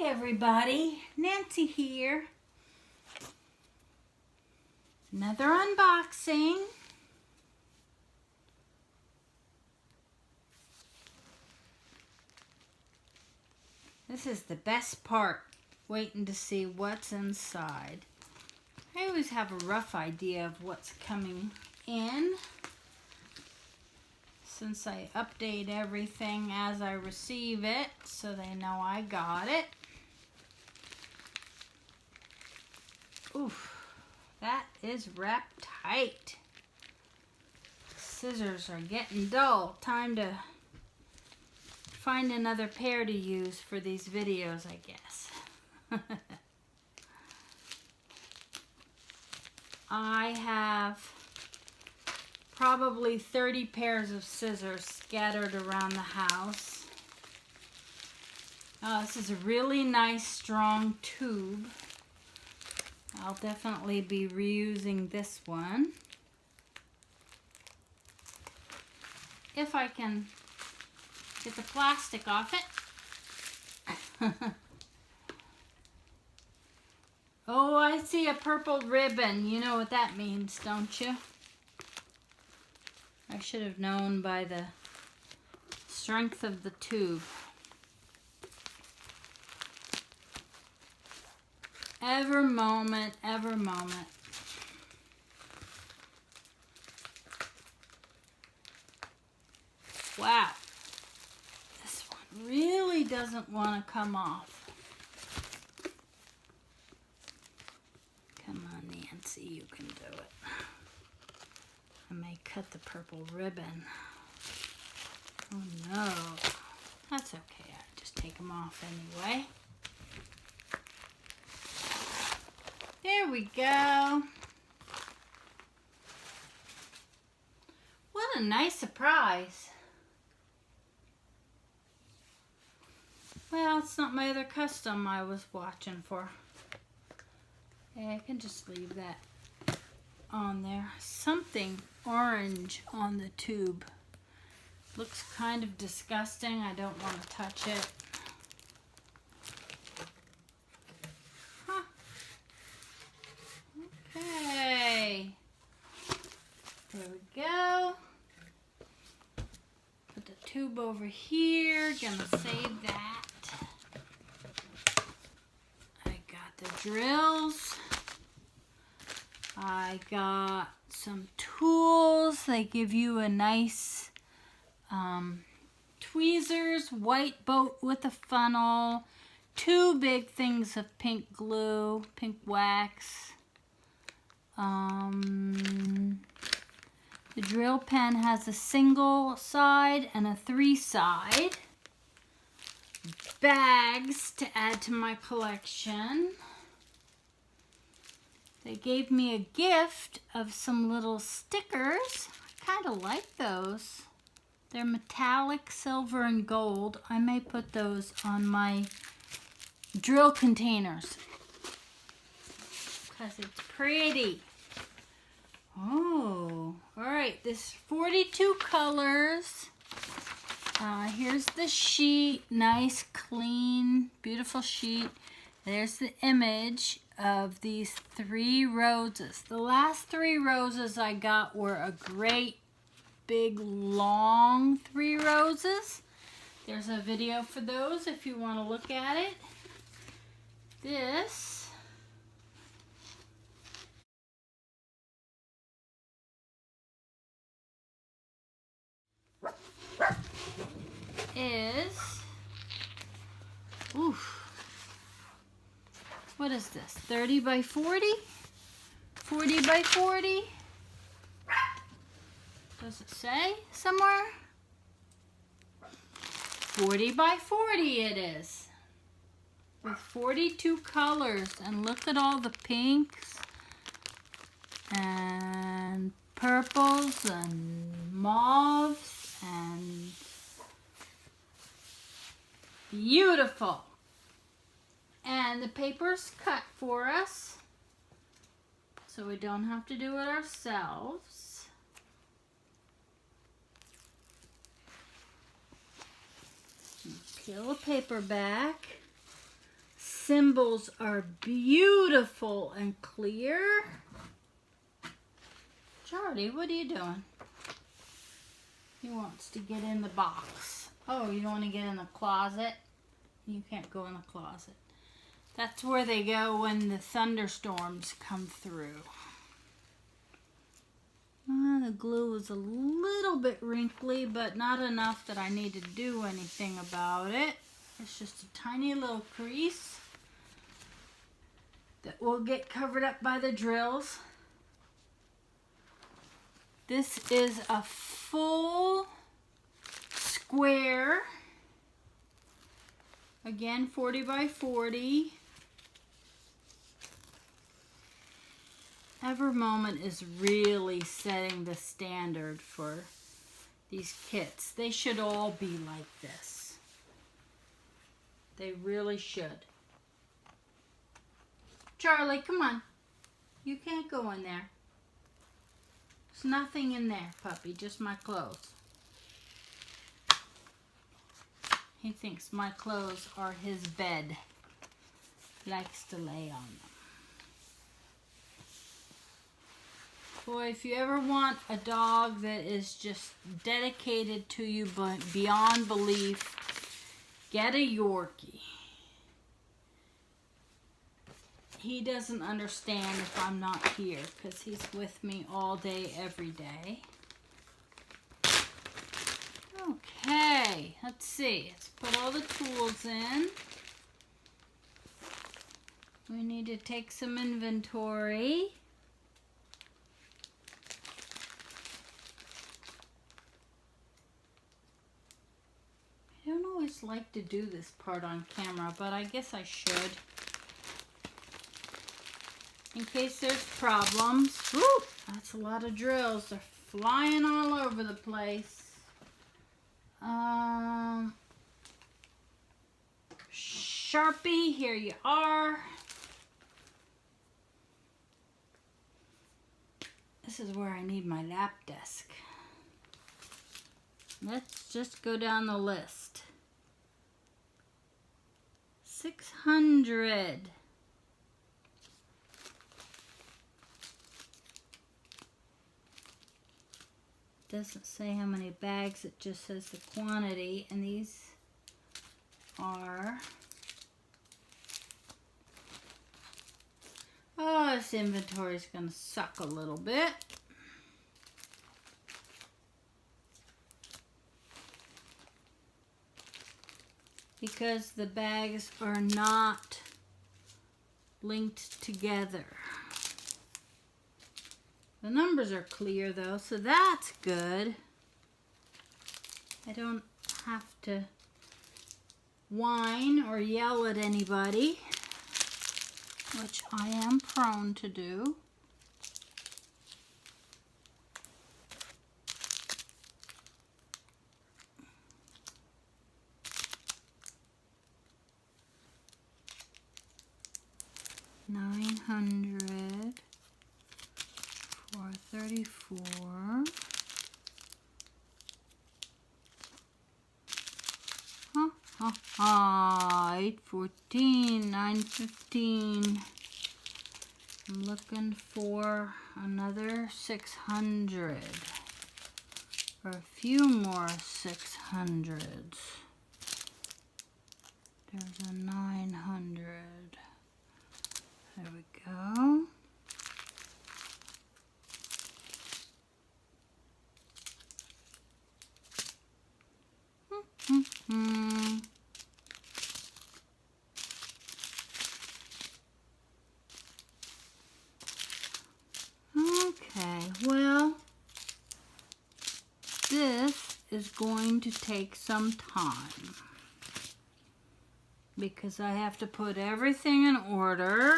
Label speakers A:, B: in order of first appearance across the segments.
A: Hey everybody, Nancy here. Another unboxing. This is the best part, waiting to see what's inside. I always have a rough idea of what's coming in, since I update everything as I receive it, so they know I got it. Oof, that is wrapped tight. Scissors are getting dull. Time to find another pair to use for these videos, I guess. I have probably 30 pairs of scissors scattered around the house. This is a really nice strong tube. I'll definitely be reusing this one. If I can get the plastic off it. Oh, I see a purple ribbon. You know what that means, don't you? I should have known by the strength of the tube. Every moment, every moment. Wow. This one really doesn't want to come off. Come on, Nancy, you can do it. I may cut the purple ribbon. Oh no. That's okay. I just take them off anyway. There we go. What a nice surprise. Well, it's not my other custom I was watching for. Yeah, I can just leave that on there. Something orange on the tube. Looks kind of disgusting. I don't want to touch it. Huh. Okay. There we go. Put the tube over here. Gonna save that. I got the drills. I got some tools. They give you a nice tweezers, white boat with a funnel, 2 big things of pink glue, pink wax. The drill pen has a single side and a 3-side. Bags to add to my collection. They gave me a gift of some little stickers. I kind of like those. They're metallic, silver, and gold. I may put those on my drill containers because it's pretty. Oh, all right. This 42 colors. Here's the sheet. Nice, clean, beautiful sheet. There's the image of these 3 roses. The last 3 roses I got were a great big long 3 roses. There's a video for those if you want to look at it. This is, oof. What is this? 30 by 40? 40 by 40? Does it say somewhere? 40 by 40 it is. With 42 colors. And look at all the pinks and purples and mauves and beautiful. And the paper's cut for us, so we don't have to do it ourselves. Peel the paper back. symbols are beautiful and clear. Charlie, what are you doing? He wants to get in the box. Oh, you don't want to get in the closet? You can't go in the closet. That's where they go when the thunderstorms come through. The glue is a little bit wrinkly, but not enough that I need to do anything about it. It's just a tiny little crease that will get covered up by the drills. This is a full square. Again, 40 by 40. Evermoment is really setting the standard for these kits. They should all be like this. They really should. Charlie, come on. You can't go in there. There's nothing in there, puppy, just my clothes. He thinks my clothes are his bed. He likes to lay on them. Boy, if you ever want a dog that is just dedicated to you beyond belief, get a Yorkie. He doesn't understand if I'm not here because he's with me all day, every day. Okay, let's see. Let's put all the tools in. We need to take some inventory. I don't always like to do this part on camera, but I guess I should. In case there's problems. Woo! That's a lot of drills. They're flying all over the place. Sharpie, here you are. This is where I need my lap desk. Let's just go down the list. 600. Doesn't say how many bags, it just says the quantity, and these are, oh, this inventory is going to suck a little bit. Because the bags are not linked together. The numbers are clear though, so that's good. I don't have to whine or yell at anybody, which I am prone to do. $900 for 34. $814, $915. I'm looking for another 600 or a few more 600s. There's a 900. There we go. Okay, well, this is going to take some time because I have to put everything in order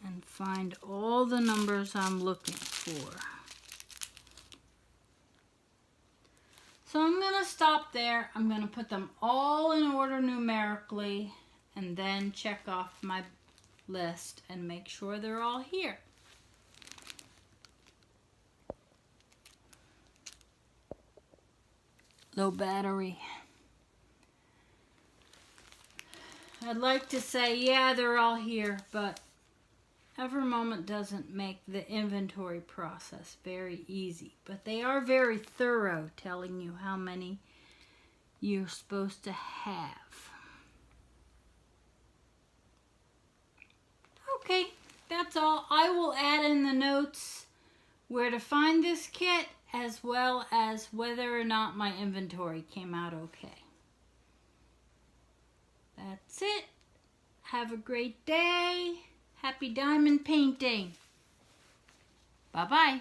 A: and find all the numbers I'm looking for. So I'm going to stop there. I'm going to put them all in order numerically and then check off my list and make sure they're all here. Low battery. I'd like to say, yeah, they're all here, but Evermoment doesn't make the inventory process very easy. But they are very thorough, telling you how many you're supposed to have. Okay, that's all. I will add in the notes where to find this kit, as well as whether or not my inventory came out okay. That's it. Have a great day. Happy diamond painting. Bye-bye.